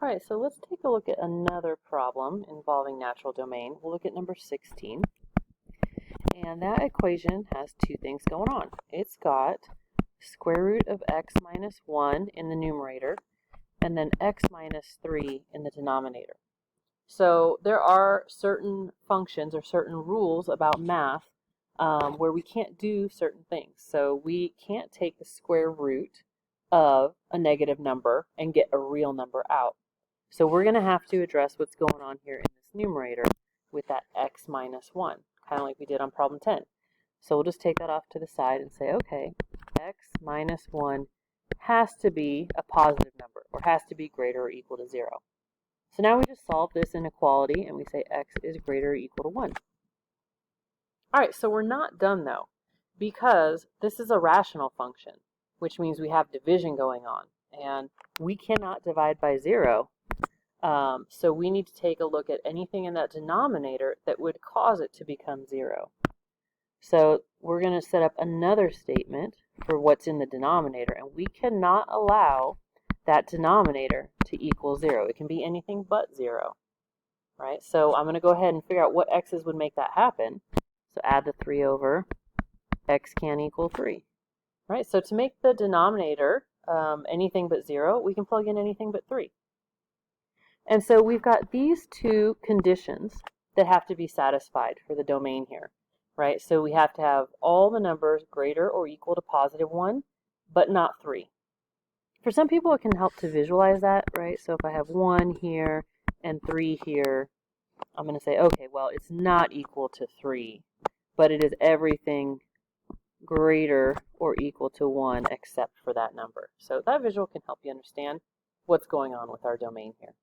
All right, so let's take a look at another problem involving natural domain. We'll look at number 16. And that equation has two things going on. It's got square root of x minus 1 in the numerator, and then x minus 3 in the denominator. So there are certain functions or certain rules about math where we can't do certain things. So we can't take the square root of a negative number and get a real number out. So we're going to have to address what's going on here in this numerator with that x minus 1, kind of like we did on problem 10. So we'll just take that off to the side and say, okay, x minus 1 has to be a positive number, or has to be greater or equal to 0. So now we just solve this inequality, and we say x is greater or equal to 1. All right, so we're not done, though, because this is a rational function, which means we have division going on, and we cannot divide by 0. So we need to take a look at anything in that denominator that would cause it to become 0. So we're going to set up another statement for what's in the denominator, and we cannot allow that denominator to equal 0. It can be anything but 0, right? So I'm going to go ahead and figure out what x's would make that happen. So add the 3 over, x can't equal 3, right? So to make the denominator anything but 0, we can plug in anything but 3. And so we've got these two conditions that have to be satisfied for the domain here, right? So we have to have all the numbers greater or equal to positive 1, but not 3. For some people, it can help to visualize that, right? So if I have 1 here and 3 here, I'm going to say, okay, well, it's not equal to 3, but it is everything greater or equal to 1 except for that number. So that visual can help you understand what's going on with our domain here.